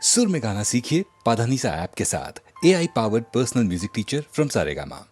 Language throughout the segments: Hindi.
सुर में गाना सीखिए पाधानीसा ऐप के साथ। AI powered personal music teacher from Saregama.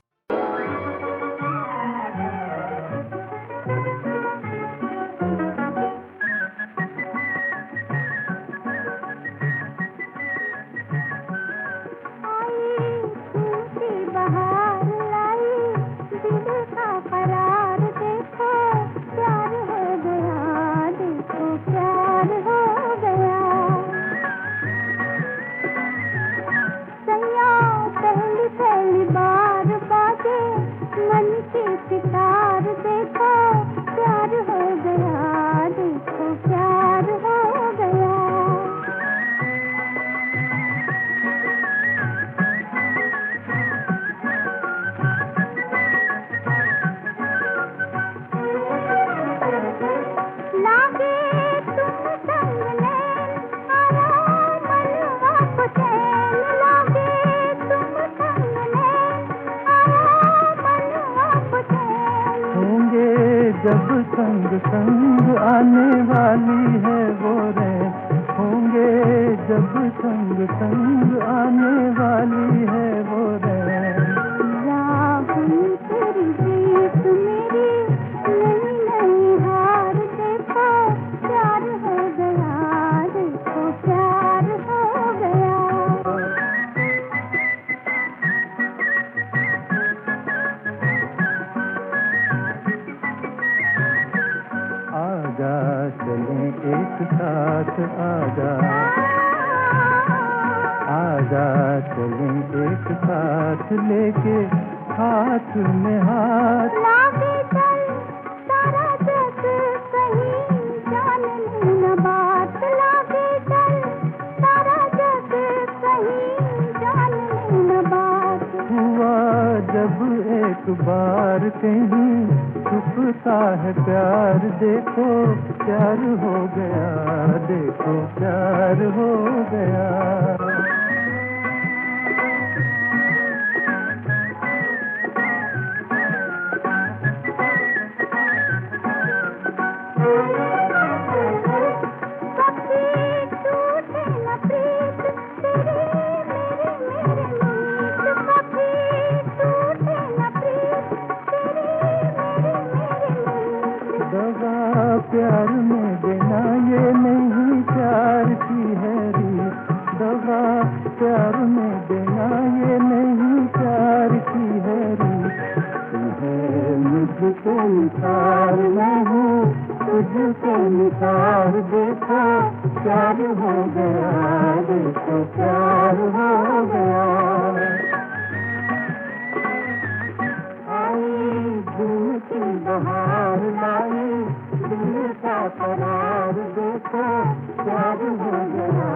जब संग संग आने वाली है वो रैन, होंगे जब संग संग आने वाली है वो रैन। राहुल तेरी जीत मेरी नई नई हार, देखो प्यार हो गया, देखो प्यार हो गया। आजा चलें एक साथ, आजा आजा चलें एक साथ, लेके हाथ में हाथ। लागे चल सारा जग कहीं जान न बात, लागे चल सारा जग कहीं जान न बात। हुआ जब एक बार कहीं छुपता है प्यार, देखो प्यार हो गया, देखो प्यार हो गया। प्यार में देना ये नहीं प्यार की है रीत, दवा प्यार में देना ये नहीं प्यार की है रीत। तुम्हें मुझको निसार, मैं हूँ तुझको निसार, देखो प्यार हो गया, देखो प्यार हो गया। आई दिल की बहार लाई दिल का करार, देखो प्यार हो गया,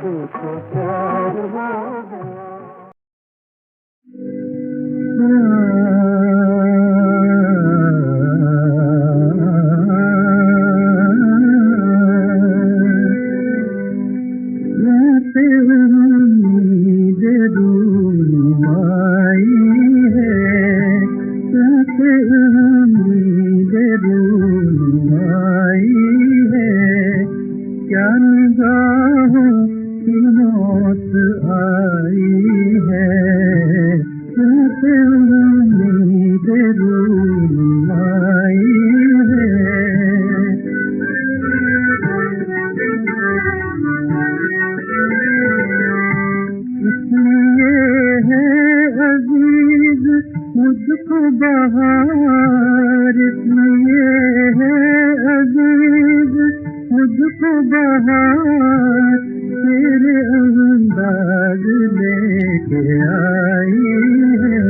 देखो प्यार हो गया। क्या निगाहों की मौत आई है, कैसे उम्मीद रूम आई है। इसलिए है अजीज मुझको बहार, इसलिए है अजीज मुझको बहार, तेरे अंदाज लेके आई है,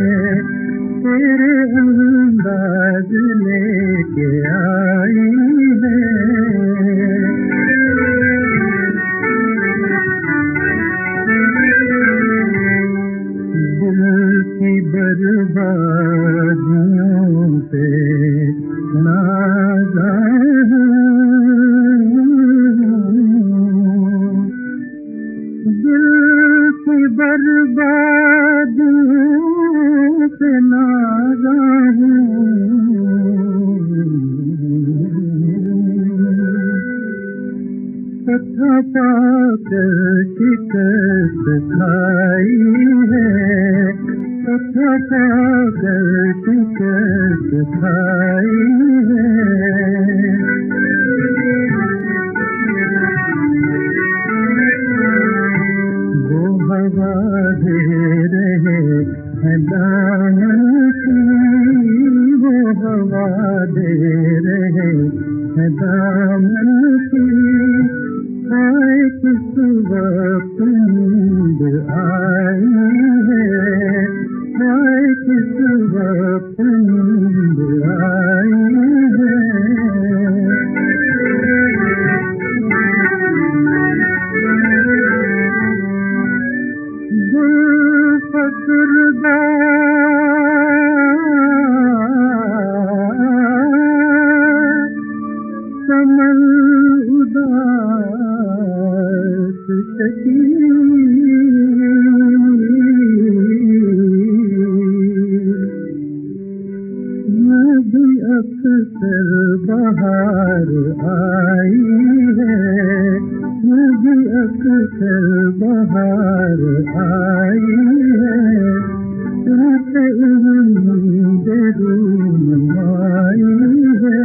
तेरे अंदाज लेके आई है। दिल की बर्बादियों पे नाज़, दिल की बर्बादियों पे नाज़ हूँ। कथा पाकर शिकस्त खाई है, कथा पाकर शिकस्त खाई है। वो हवा दे रहे हैं दामन की, वो हवा दे रहे हैं दामन की। आए किस वक्त नींद आई है, आए किस वक्त नींद आई है। समल उदास सकी, मैं भी अक्सर बाहर आई है, मैं भी अक्सर बाहर आई है। तुमसे उम्मीद रूम आई है।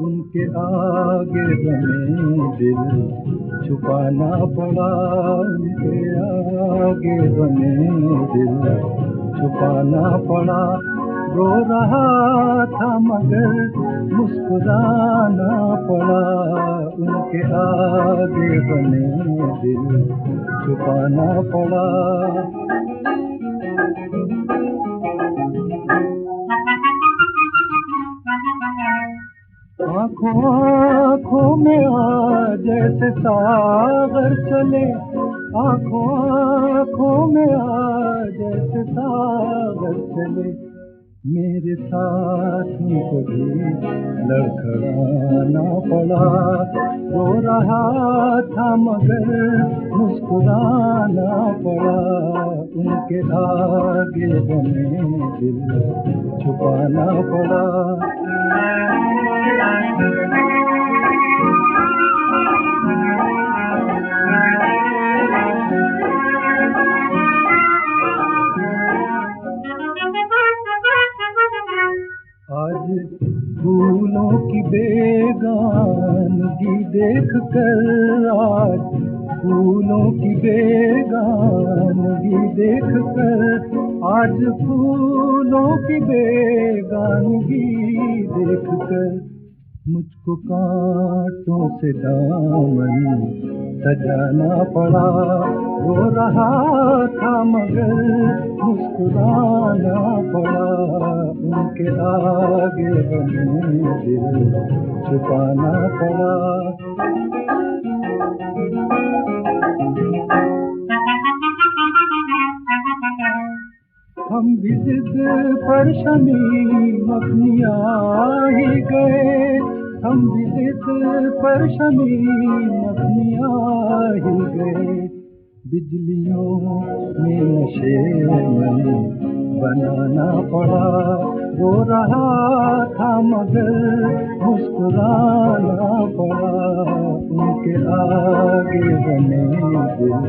उनके आगे बने दिल छुपाना पड़ा, उनके आगे बने दिल छुपाना पड़ा। रो रहा था मगर मुस्कुराना पड़ा, उनके आगे बने दिल छुपाना पड़ा। आँखों आँखों में आ जैसे सागर चले, आँखों आँखों में आ जैसे सागर चले। मेरे साथी को भी लड़खड़ाना पड़ा, रो रहा था मगर मुस्कुराना पड़ा। उनके आगे बने दिल छुपाना पड़ा। आज फूलों की बेगानगी देख कर, आज फूलों की बेगानगी देख कर, आज फूलों की बेगानगी देख कर मुझको कांटों से दामन सजाना पड़ा। रो रहा था मगर मुस्कुराना पड़ा, उनके आगे बने दिल छुपाना पड़ा। हम भी जिद पर शमीम अपनी आ ही गए, हम भी जिद पर शमीम अपनी आ ही गए। बिजलियों में नशे मन बनाना पड़ा, रो रहा था मगर मुस्कुराना पड़ा। उनके आगे बने दिल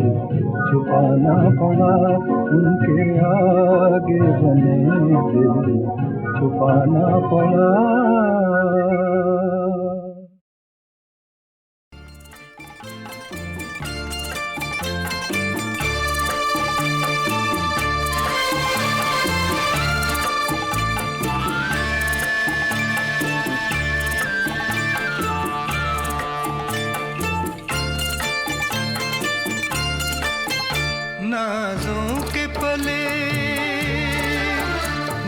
छुपाना पड़ा, उनके आगे बने दिल छुपाना पड़ा। नाज़ों के पले,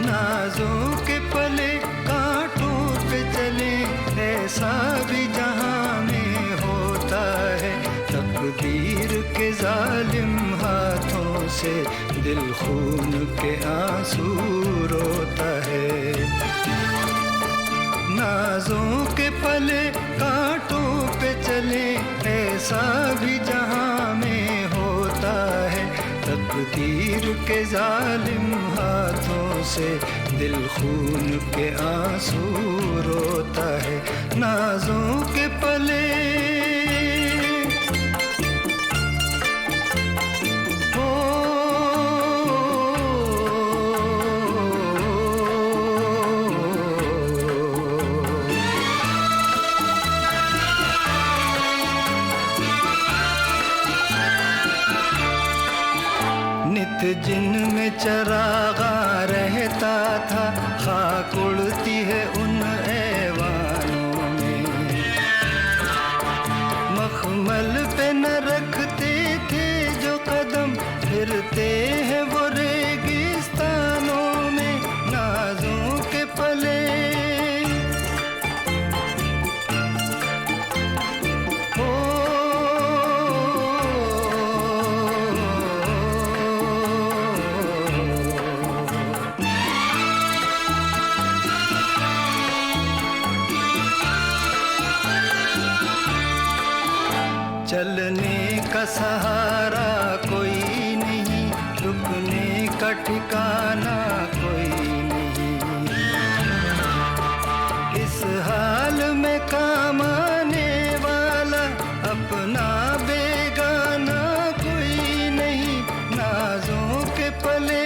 नाज़ों के पले कांटों पे चले, ऐसा भी जहां में होता है। तकदीर के जालिम हाथों से दिल खून के आंसू रोता है। नाजों के पले कांटों पे चले, ऐसा भी जहां में होता है। तकदीर के जालिम हाथों से दिल खून के आंसू रोता है। नाजों के पले नित जिनमें चरागा रहता था, खाक उड़ती है उन ऐवानों में। मखमल पे न रखते थे जो कदम, फिरते हैं वो रेगिस्तानों में। नाजों के पले चलने का सहारा कोई नहीं, रुकने का ठिकाना कोई नहीं। इस हाल में काम आने वाला अपना बेगाना कोई नहीं। नाजों के पले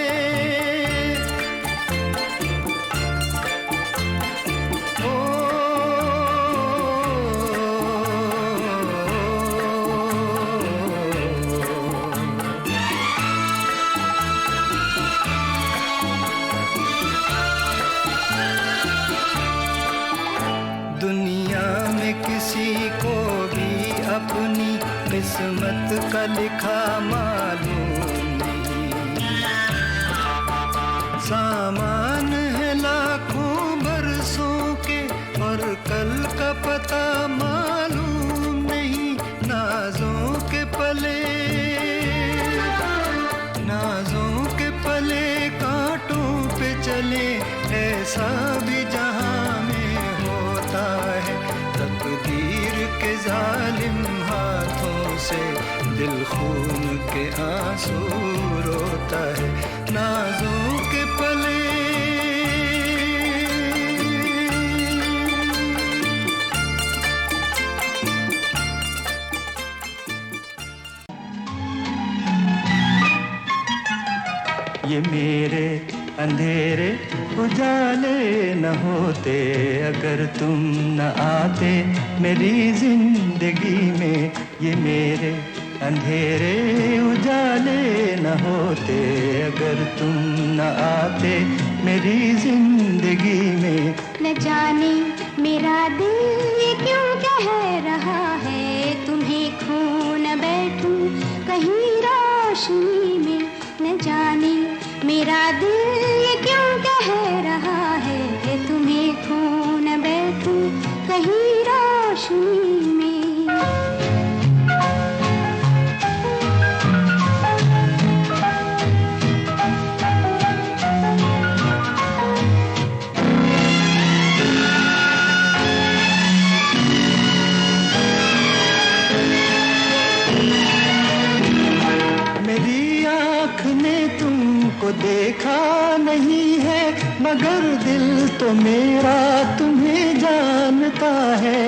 दुनिया में किसी को भी अपनी किस्मत का लिखा मालूम नहीं। सामान है लाखों बरसों के और कल का पता मालूम नहीं। नाजों के पले कांटों पे चले, ऐसा भी जहां में होता है। तकदीर के जालिम हाथों से दिल खून के आंसू रोता है। नाजों के पले ये मेरे अंधेरे उजाले न होते, अगर तुम न आते मेरी जिंदगी में। ये मेरे अंधेरे उजाले न होते, अगर तुम न आते मेरी जिंदगी में। न जाने मेरा दिल ये क्यों कह रहा है, तुम्हें खो न बैठूं कहीं रोशनी में। न जाने मेरा दिल ये क्यों कह रहा है, तुम्हें खो न बैठूं कहीं रोशनी में। देखा नहीं है मगर दिल तो मेरा तुम्हें जानता है।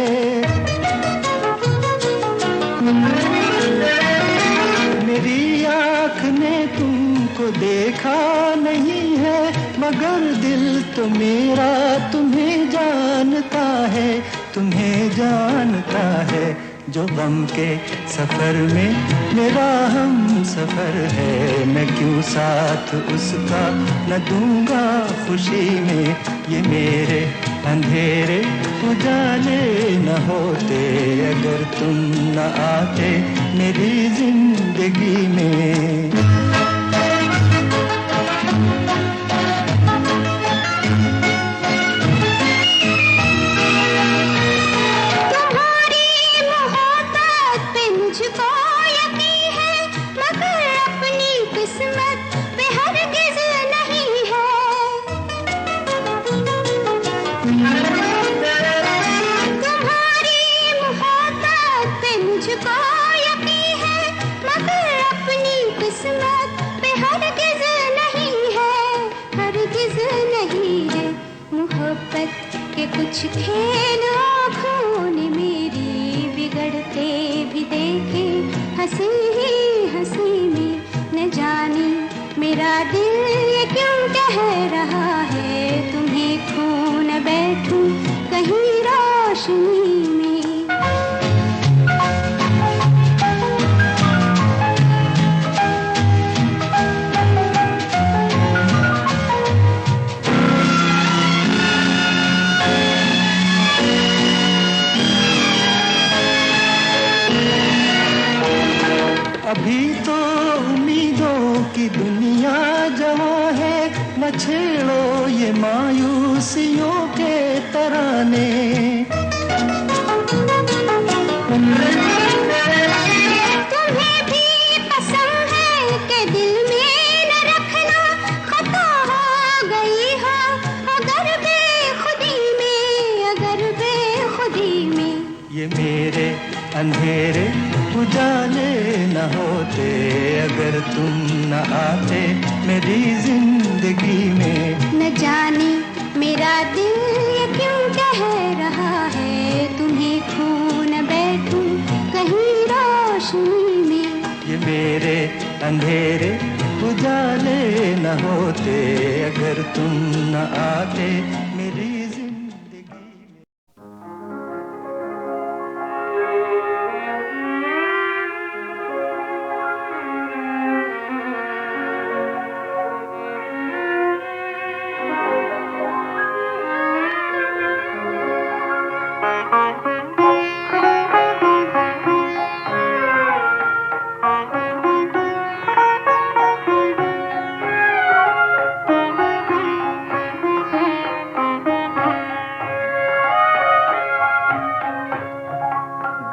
मेरी आँख ने तुमको देखा नहीं है मगर दिल तो मेरा तुम्हें जानता है, तुम्हें जानता है। जो गम के सफर में मेरा हम सफर है, मैं क्यों साथ उसका न दूंगा खुशी में। ये मेरे अंधेरे उजाले न होते, अगर तुम न आते मेरी जिंदगी में। किस्मत पे हरगिज़ नहीं है, हरगिज़ नहीं है। मोहब्बत के कुछ खेल आँखों ने मेरी बिगड़ते भी देखे, हंसी ही हंसी में न जाने मेरा दिल ये क्यों कह रहा है, तुम्हें खो न बैठूं कहीं रोशनी में। अभी तो उम्मीदों की दुनिया जवां है, न छेड़ो ये मायूसियों के तराने। तुम्हें भी पसंद है कि दिल में न रखना, खता हो गई हो अगर बेखुदी में, अगर बेखुदी में। ये मेरे अंधेरे उजाले न होते अगर तुम न आते मेरी जिंदगी में। न जाने मेरा दिल ये क्यों कह रहा है, तुम्हें खो न बैठूं कहीं रोशनी में। ये मेरे अंधेरे उजाले न होते अगर तुम न आते मेरी जिंदगी में।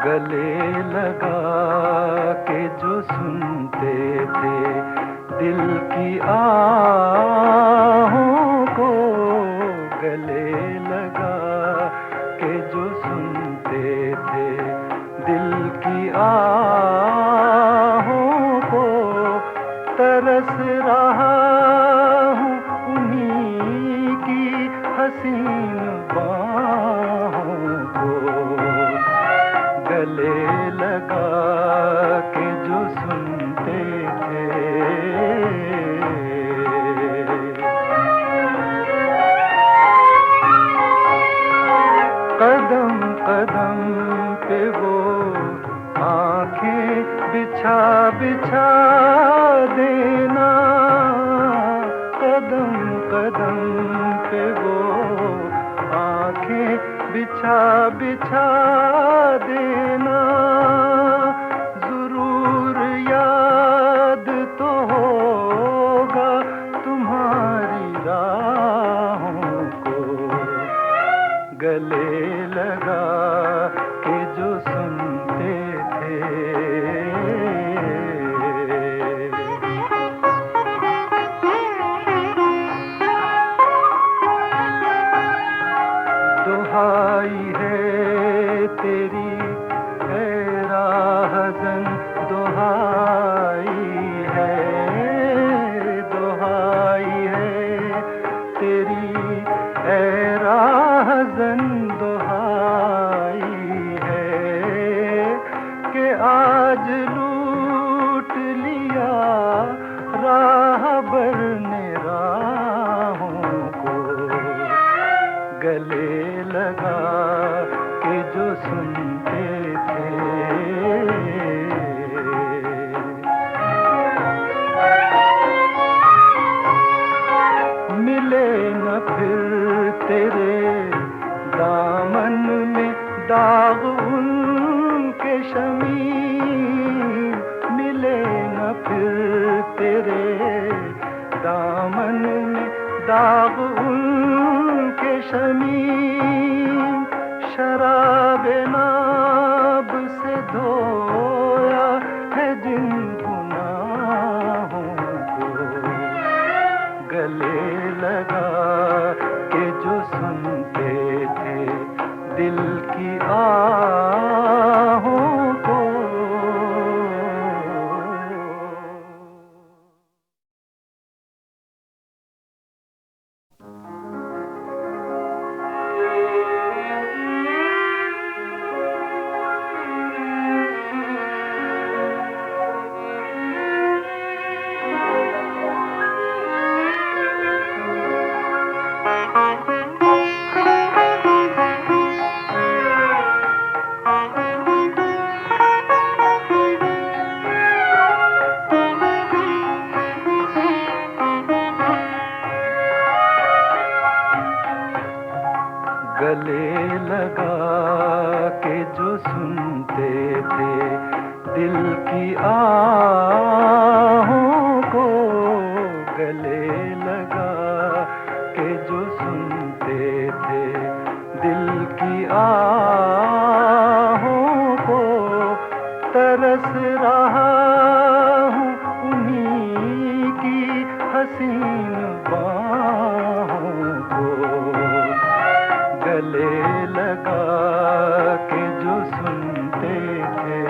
गले लगा के जो सुनते थे दिल की आहों को, गले लगा के जो सुनते थे दिल की आहों को, तरस रहा हूँ उन्हीं की हसीन बाहों को। गले लगा के जो सुनते थे, कदम कदम पे वो आंखें बिछा बिछा देना, कदम कदम पे वो आंखें बिछा बिछा देना। जरूर याद तो होगा तुम्हारी राहों को, गले लगा के जो सुनते थे। दुहाई है तेरी है राहज़न, दुहाई है, दुहाई है तेरी है राहज़न, दुहाई है कि आज लूट लिया राहबर ने राहों को, गले लगा के जो सुनते थे। मिले न फिर तेरे दामन में दाग उनके शमीम, मिले न फिर तेरे दामन में दाग उनके शमीम। शराबे नाब से धोया है जिन गुनाहों को, गले लगा के जो सुनते थे दिल की आहों को। गले लगा के जो सुनते थे दिल की आहों को, गले लगा के जो सुनते थे दिल की आहों को, तरस रहा हूँ उन्हीं की हसीन बाहों को, गले लगा के जो सुनते थे।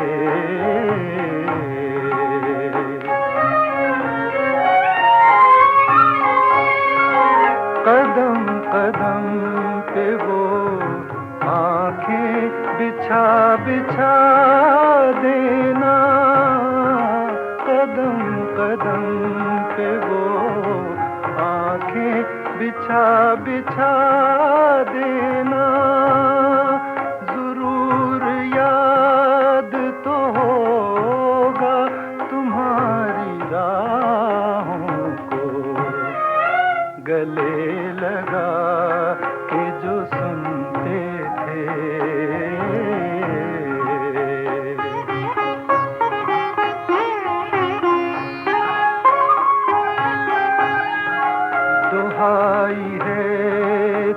कदम कदम पे वो आंखें बिछा बिछा देना, कदम कदम पे वो आंखें बिछा बिछा देना, जरूर याद तो होगा तुम्हारी राहों को, गले लगा के जो सुनते थे। दुहाई है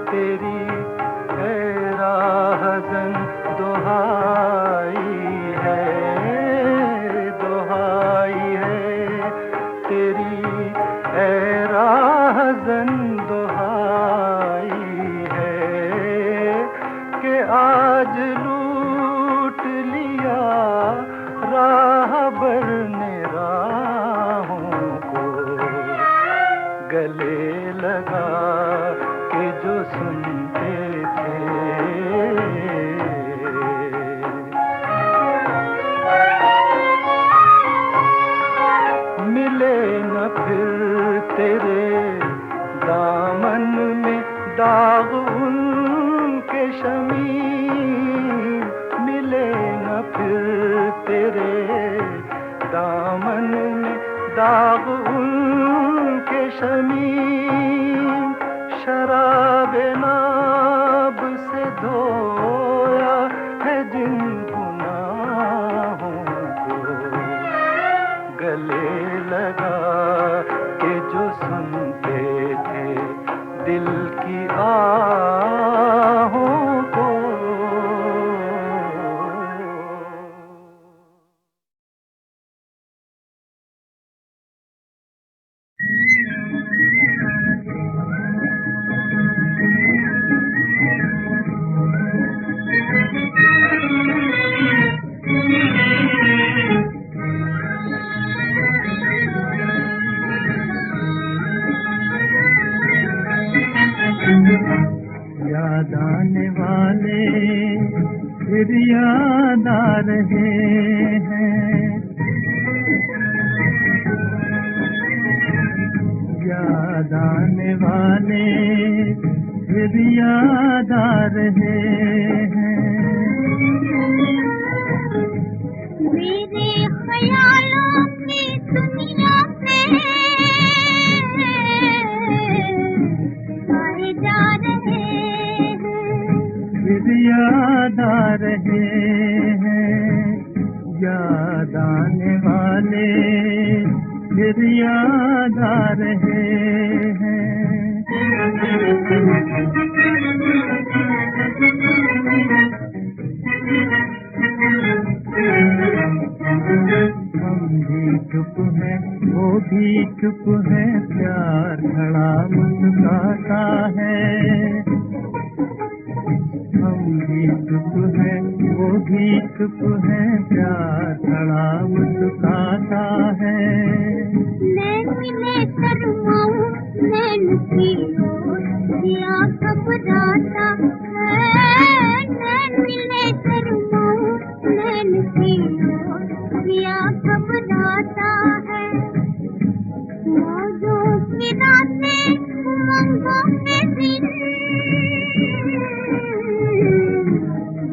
तेरी है राहज़न, दुहाई है, दुहाई है तेरी है राहज़न, दुहाई है कि आज लूट लिया राहबर ने राहों को, गले लगा के जो सुनते थे। मिले न फिर तेरे दामन में दाग उनके शमीम, मिले न फिर तेरे दामन में दाग उनके शमीम, शराबे नाब से धोया है जिन गुनाहों को, गले लगा के जो सुनते थे दिल की आहों को। याद आने वाले फिर याद आ रहे हैं, याद आने वाले फिर याद आ रहे हैं, मेरे ख्यालों की दुनिया में आए जा रहे हैं, फिर याद आ रहे हैं, याद आने वाले फिर याद आ रहे हैं। हम भी चुप हैं वो भी चुप है, प्यार खड़ा मुस्कुराता है, हम भी चुप हैं वो भी चुप है, प्यार खड़ा मुस्कुराता है। नैन मिले शर्माऊं नैन की ओर दिया घबराता है, नैन मिले शर्माऊं नैन की ओर दिया घबराता है, मौजों की रातें उमंगों के दिन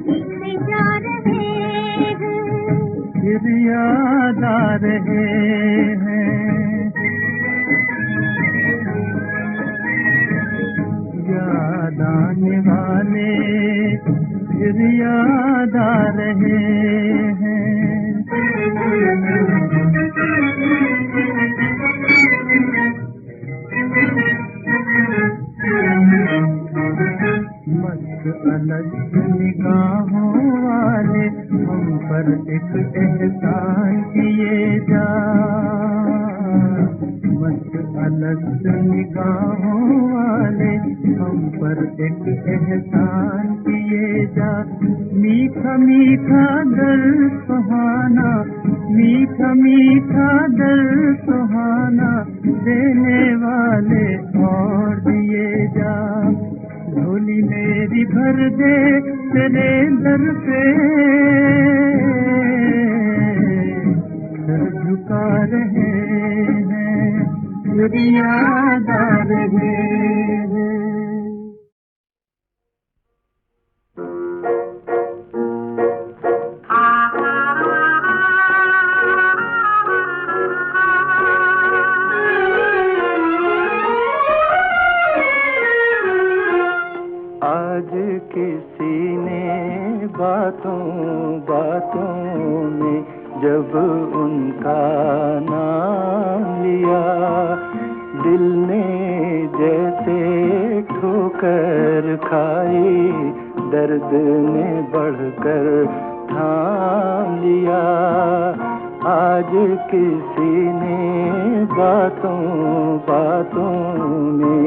बीते जा रहे हैं, फिर याद आ रहे हैं। अलग निगाहों वाले हम पर एक एहसान किए जा, मस्त अलग निगाहों वाले हम पर एक एहसान किए जा। मीठा मीठा दर्द सुहाना, मीठा मीठा दर्द सुहाना देने वाले और दिए जा। झोली मेरी भर दे तेरे दर पे, सर झुका रहे हैं दुनियादार हैं। आज किसी ने बातों बातों में जब उनका नाम लिया, दिल ने जैसे ठोकर खाई, दर्द ने बढ़कर थाम लिया। आज किसी ने बातों बातों में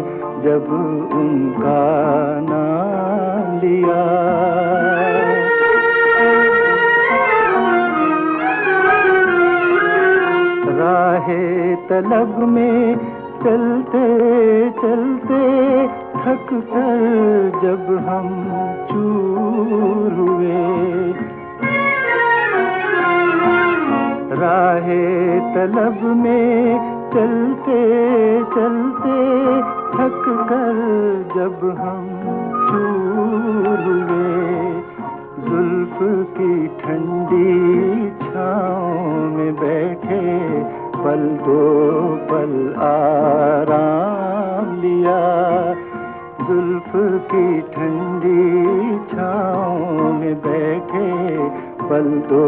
जब उनका नाम लिया, राहे तलब में चलते चलते थक कर जब हम चूर हुए, राहे तलब में चलते चलते थक कर जब हम चूर हुए, जुल्फ की ठंडी छाँव में बैठे पल दो पल आराम लिया, जुल्फ की ठंडी छाँव में बैठे पल दो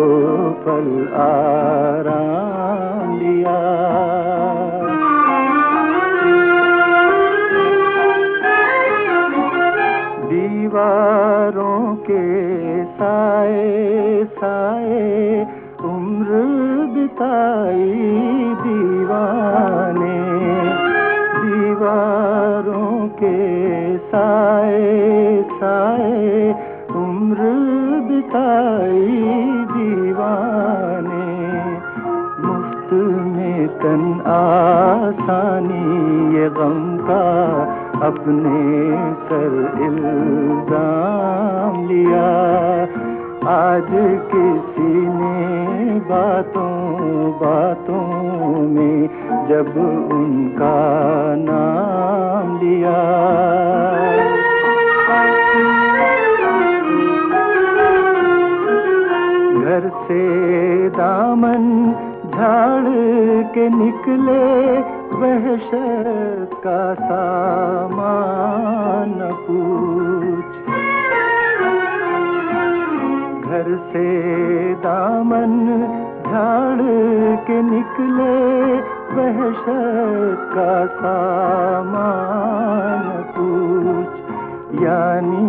पल आराम लिया। दीवारों के साए साए उम्र बिताई दीवाने, दीवारों के साए साए उम्र बिताई दीवाने, मुफ्त में तन आसानी ये गम का अपने सर इल्जाम लिया। आज किसी ने बातों बातों में जब उनका नाम लिया, घर से दामन झाड़ के निकले वहशत का सामान न पूछ, घर से दामन झाड़ के निकले वहशत का सामान न पूछ, यानी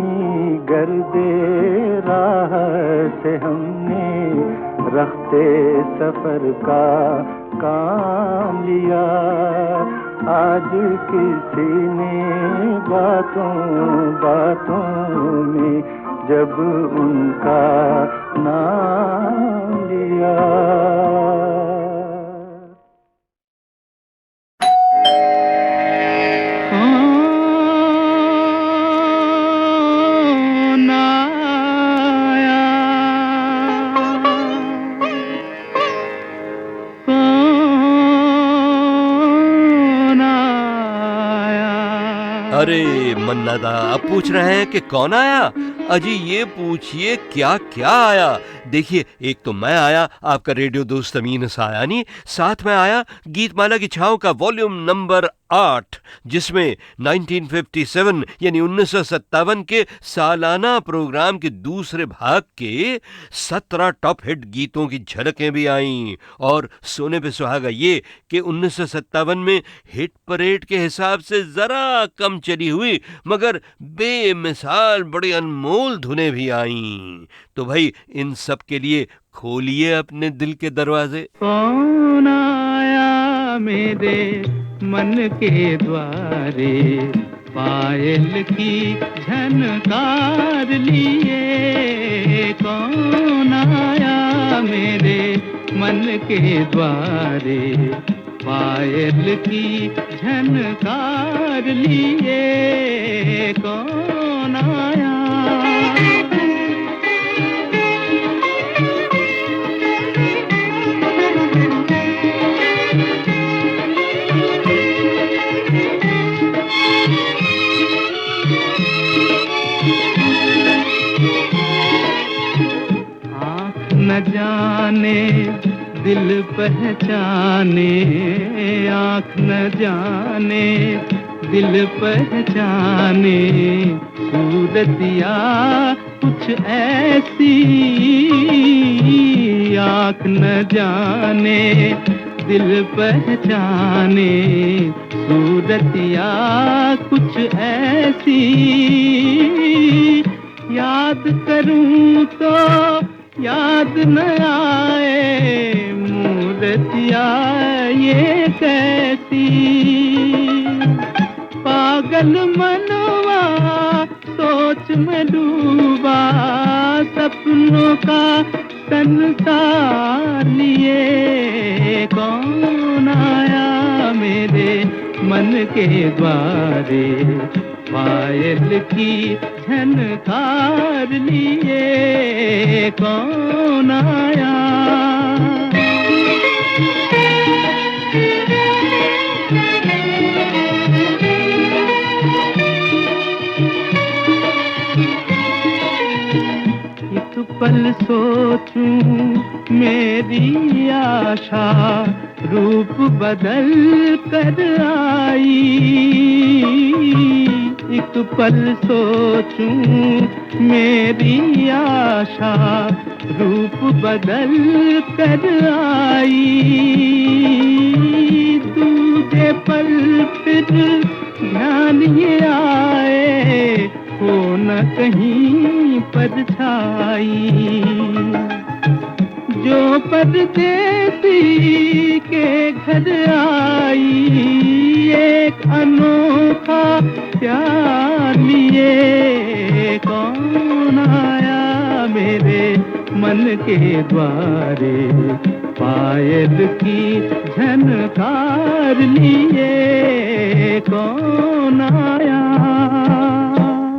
गर्दे राह से हमने रखते सफर का काम लिया। आज किसी ने बातों बातों में जब उनका नाम लिया। अरे मन्ना दा, अब पूछ रहे हैं कि कौन आया? अजी ये पूछिए क्या क्या आया। देखिए, एक तो मैं आया, आपका रेडियो दोस्त अमीन सायानी, साथ में आया गीतमाला की छाँव का वॉल्यूम नंबर 8, जिसमें 1957 यानी 1957 के सालाना प्रोग्राम के दूसरे भाग के 17 टॉप हिट गीतों की झलकें भी आईं। और सोने पे सुहागा ये कि 1957 में हिट परेड के हिसाब से जरा कम चली हुई मगर बेमिसाल बड़ी अनमोल धुनें भी आईं। तो भाई इन सब के लिए खोलिए अपने दिल के दरवाजे। कौन आया मेरे मन के द्वारे, पायल की झनकार लिए। कौन आया मेरे मन के द्वारे, पायल की झनकार लिए। कौन आया। न जाने दिल पहचाने, आँख न जाने दिल पहचाने, सूरतिया कुछ ऐसी। आँख न जाने दिल पहचाने, सूरतिया कुछ ऐसी। याद करूं तो याद न आए, मूरतिया ये कैसी। पागल मनवा सोच में डूबा, सपनों का संसार लिए। कौन आया मेरे मन के द्वारे, पायल की झनकार लिए। कौन आया। एक पल सोचूं मेरी आशा, रूप बदल कर आई। एक पल सोचूं मेरी आशा, रूप बदल कर आई। दूजे पल फिर ध्यान ये आए, हो न कहीं परछाई। जो परदेसी के घर आई, एक अनोखा प्यार लिए। कौन आया मेरे मन के द्वारे, पायल की झनकार लिए। कौन आया।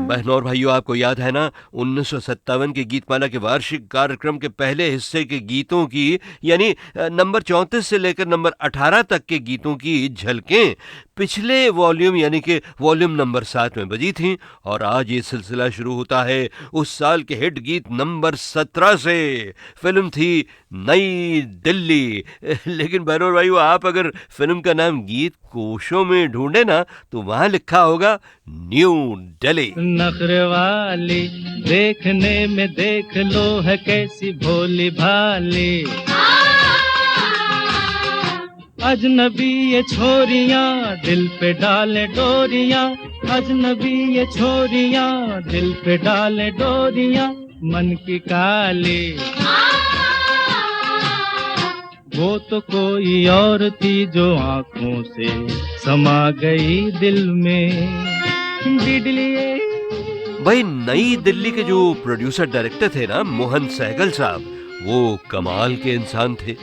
बहनों और भाइयों, आपको याद है ना 1957 के गीतमाला के वार्षिक कार्यक्रम के पहले हिस्से के गीतों की यानी नंबर 34 से लेकर नंबर 18 तक के गीतों की झलकें पिछले वॉल्यूम यानी कि वॉल्यूम नंबर 7 में बजी थीं। और आज ये सिलसिला शुरू होता है उस साल के हिट गीत नंबर 17 से। फिल्म थी नई दिल्ली। लेकिन बहनों और भाइयों, आप अगर फिल्म का नाम गीत कोशों में ढूंढे ना तो वहां लिखा होगा न्यू दिल्ली। नखरे वाली देखने में देख लो है कैसी भोली भाली, अजनबी ये छोरियां दिल पे डाले डोरियां। अजनबी ये छोरियां दिल पे डाले डोरियां, मन की काली वो तो कोई और थी जो आंखों से समा गई दिल में। भाई नई दिल्ली के जो प्रोड्यूसर डायरेक्टर थे ना मोहन सहगल साहब, वो कमाल के इंसान थे।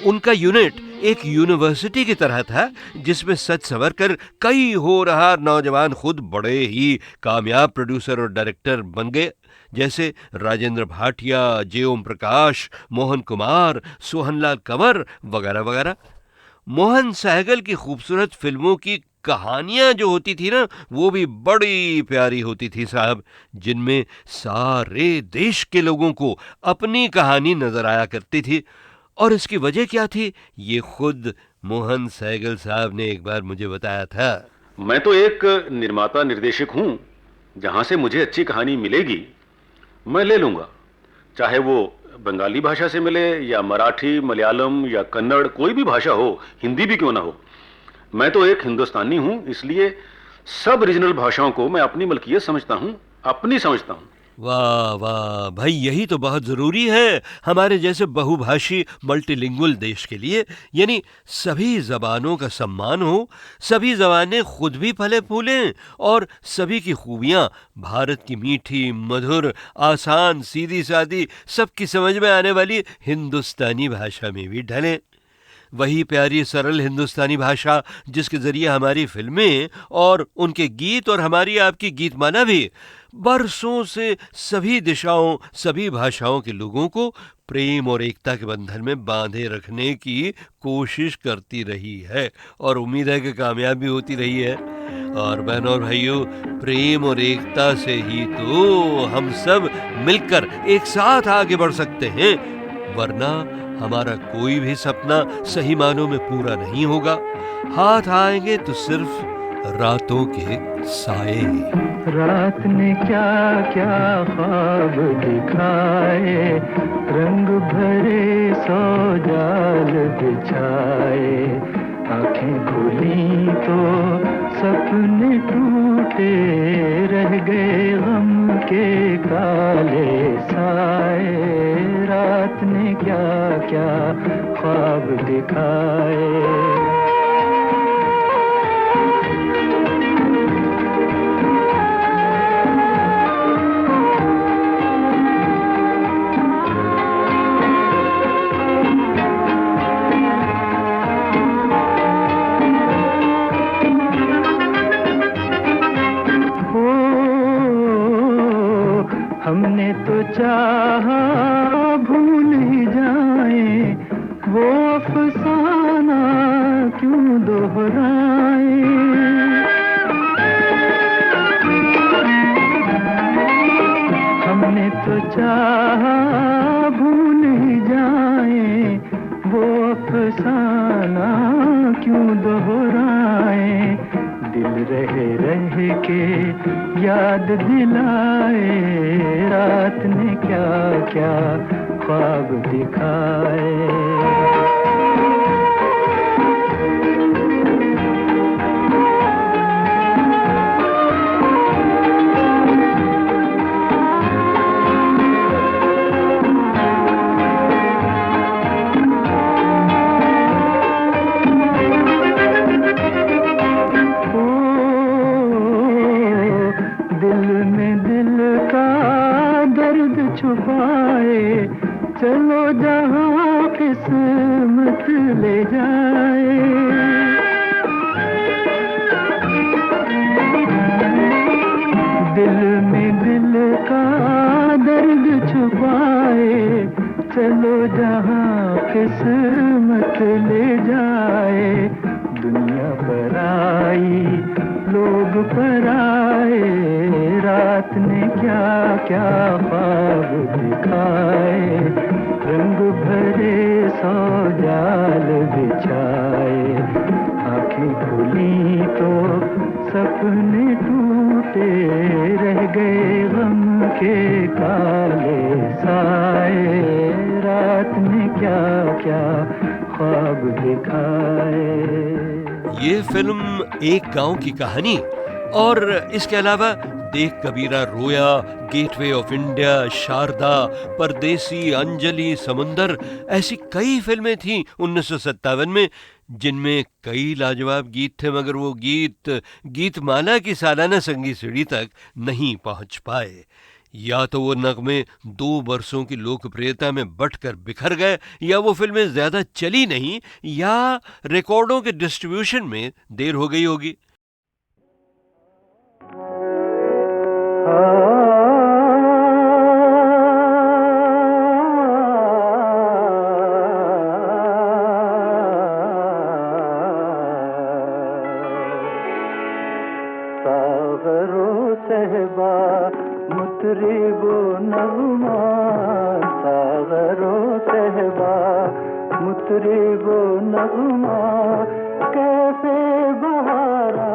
उनका यूनिट एक यूनिवर्सिटी की तरह था जिसमें सच संवर कर कई हो रहा नौजवान खुद बड़े ही कामयाब प्रोड्यूसर और डायरेक्टर बन गए, जैसे राजेंद्र भाटिया, जे ओम प्रकाश, मोहन कुमार, सोहनलाल कंवर वगैरह वगैरह। मोहन सहगल की खूबसूरत फिल्मों की कहानियां जो होती थी ना वो भी बड़ी प्यारी होती थी साहब, जिनमें सारे देश के लोगों को अपनी कहानी नजर आया करती थी। और इसकी वजह क्या थी ये खुद मोहन सैगल साहब ने एक बार मुझे बताया था। मैं तो एक निर्माता निर्देशक हूं, जहां से मुझे अच्छी कहानी मिलेगी मैं ले लूंगा, चाहे वो बंगाली भाषा से मिले या मराठी, मलयालम या कन्नड़, कोई भी भाषा हो, हिंदी भी क्यों ना हो। मैं तो एक हिंदुस्तानी हूं, इसलिए सब रीजनल भाषाओं को मैं अपनी मलकियत समझता हूं, अपनी समझता हूं। वाह वाह भाई, यही तो बहुत जरूरी है हमारे जैसे बहुभाषी मल्टीलिंगुअल देश के लिए। यानी सभी जबानों का सम्मान हो, सभी जबानें खुद भी फले फूलें और सभी की खूबियां भारत की मीठी, मधुर, आसान, सीधी सादी, सबकी समझ में आने वाली हिंदुस्तानी भाषा में भी ढलें। वही प्यारी सरल हिंदुस्तानी भाषा जिसके जरिए हमारी फिल्में और उनके गीत और हमारी आपकी गीतमाला भी बरसों से सभी दिशाओं, सभी भाषाओं के लोगों को प्रेम और एकता के बंधन में बांधे रखने की कोशिश करती रही है और उम्मीद है कि कामयाब भी होती रही है। और बहनों और भाइयों, प्रेम और एकता से ही तो हम सब मिलकर एक साथ आगे बढ़ सकते हैं, वरना हमारा कोई भी सपना सही मानों में पूरा नहीं होगा। हाथ आएंगे तो सिर्फ रातों के साए। रात ने क्या क्या ख्वाब दिखाए, रंग भरे सौ जाल बिछाए। आंखें खुली तो सपने टूटे, रह गए गम के काले साए। रात ने क्या क्या ख्वाब दिखाए। हमने तो चाहा भूल ही जाए, वो अफसाना क्यों दोहराए। हमने तो चाहा भूल ही जाए, वो अफसाना क्यों दोहराए। दिल रह के याद दिलाए, रात ने क्या क्या ख्वाब दिखाए। छुपाए चलो जहाँ किस्मत ले जाए। दिल में दिल का दर्द छुपाए, चलो जहाँ किस्मत ले जाए। दुनिया पर आई लोग पर आए, रात ने क्या क्या ख्वाब दिखाए। रंग भरे सौ जाल बिछाए, आंखें खुली तो सपने टूटे, रह गए गम के काले साए। रात ने क्या क्या ख्वाब दिखाए। ये फिल्म एक गांव की कहानी और इसके अलावा देख कबीरा रोया, गेटवे ऑफ इंडिया, शारदा, परदेसी, अंजलि, समुंदर, ऐसी कई फिल्में थीं 1957 में जिनमें कई लाजवाब गीत थे, मगर वो गीतमाला की सालाना संगीत सीढ़ी तक नहीं पहुंच पाए। या तो वो नगमे 2 वर्षों की लोकप्रियता में बटकर बिखर गए, या वो फिल्में ज्यादा चली नहीं, या रिकॉर्डों के डिस्ट्रीब्यूशन में देर हो गई होगी। सागरो सहबा मुतरिबो नगमा, सागरो सहबा मुतरे वो नगमा कैसे बहारा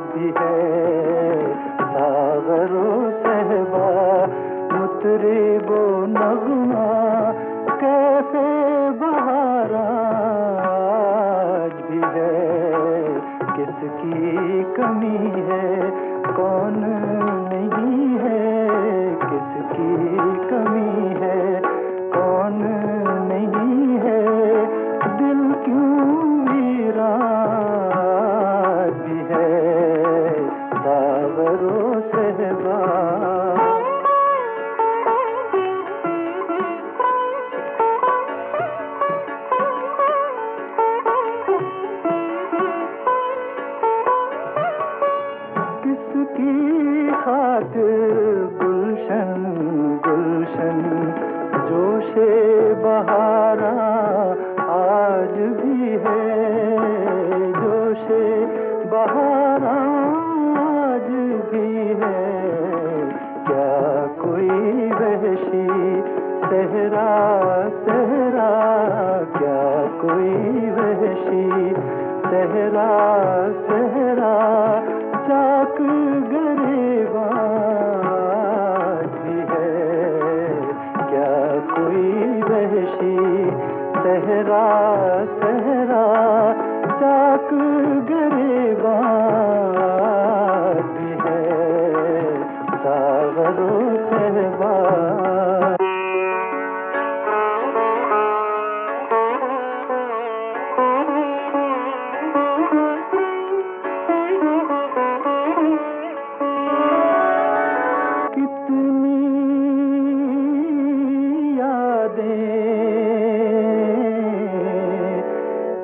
भी है सागरो सहबा मुतरे वो नगमा कैसे बहारा भी है किसकी कमी है कौन नहीं है किसकी कमी है कौन नहीं है दिल क्यों वीरान भी है सागरो सहबा किसकी खातिर गुलशन गुलशन जोशे बहारा आज भी है जोशे बहारा आज भी है क्या कोई वहशी सहरा सहरा क्या कोई वहशी सहरा सहरा चाक गरेबा भी है क्या कोई वहशी सहरा सहरा चाक गरेबा भी है सागरो सहबा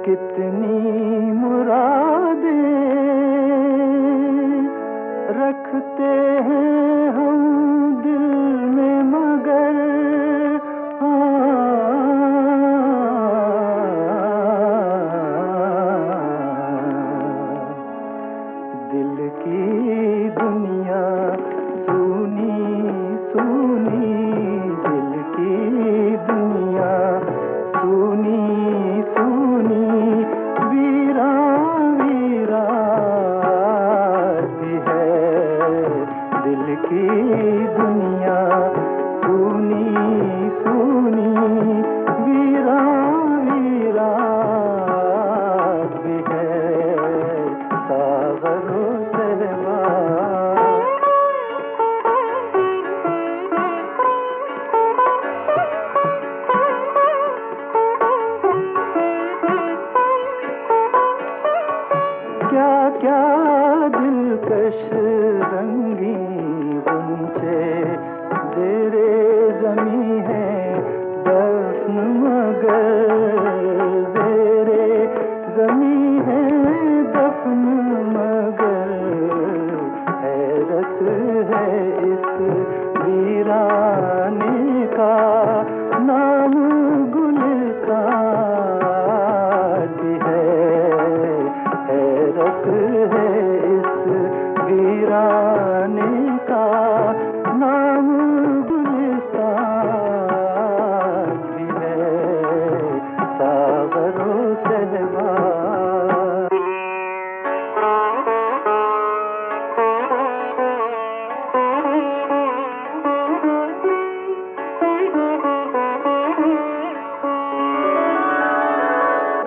कितनी मुरादें रखते हैं हम दिल में मगर दिल की दुनिया सुनी सुनी दिल की दुनिया सुनी सुनी वीरा वीरा भी है दिल की दुनिया सुनी सुनी वीरा वीरा भी है सागरो सहबा क्या क्या दिलकश रंगी गुंचे जेरे जमी है दफन मगर जेरे जमी है दफन मगर हैरत है इस वीराने का नाम गुलकार भी है हैरत है इस वीराने का नाम गुलिस्तान भी है सागरो सहबा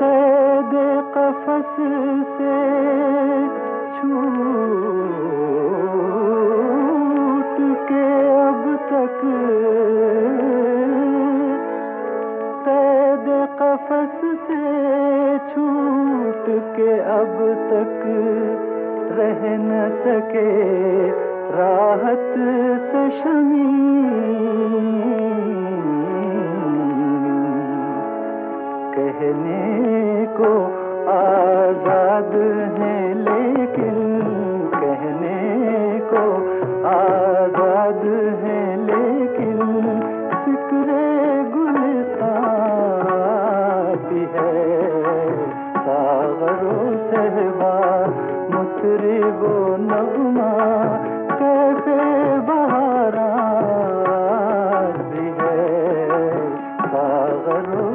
कैद कफस से छूट के अब तक कैद कफस से छूट के अब तक रह न सके राहत से शमी कहने को आजाद है लेकिन कहने को आजाद है लेकिन फिक्रे गुलिस्तान भी है सागरो सहबा मुतरे वो नगमा कैसे बहारा भी है सागरो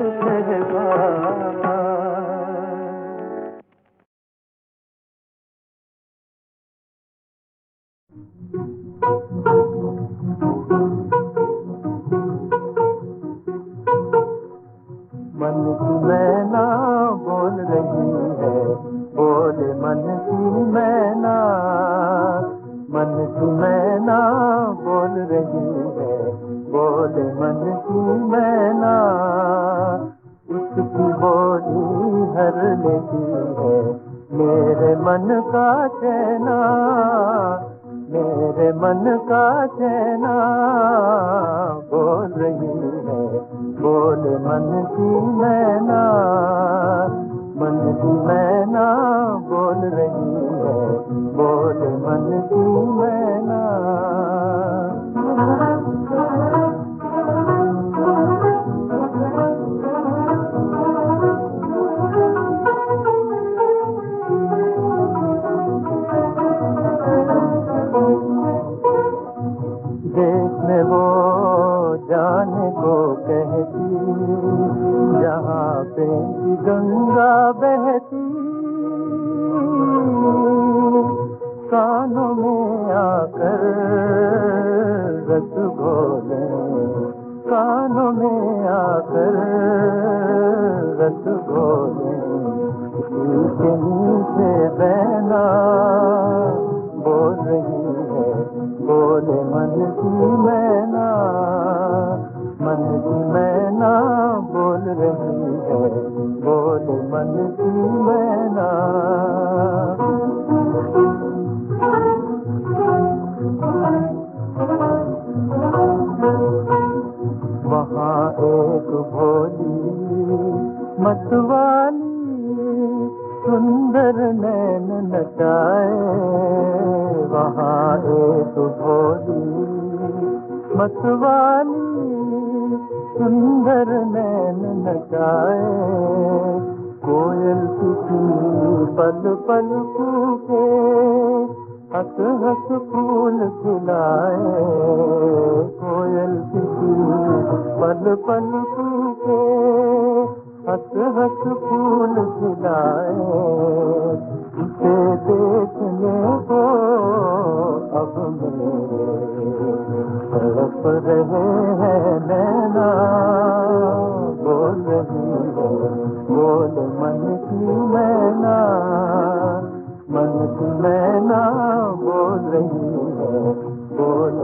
मन की मैना बोल रही है, बोले मन की मैना, मन की मैना बोल रही है, बोले मन की मैना, उसकी बोली हर लेती है मेरे मन का चैना, मेरे मन का चैना, बोल रही है, बोले मन की मैना, मन की मैना बोल रही है, बोले मन की मैना। देखने वो जाने को कहती, जहाँ पे गंगा बहती, कानों में आकर रस घोले, कानों में आकर रस घोले, नीचे नीचे बहना बोल रही है, बोले मन की मैना, मन की मैना बोल रही है, बोले मन की मैना। वहाँ एक भोली मतवाली सुंदर नैन नचाए, वहाँ एक भोली मतवाली सुंदर नैन नचाए, कोयल किसी पल पल कूके, हंस हंस फूल खिलाए, कोयल किसी पल पल कूके, हंस हंस फूल खिलाए, उसे देखने को अब मेरे तड़प रहे हैं नैना, बोल रही है, बोल मन की मैना, मन की मैना बोल रही है, बोल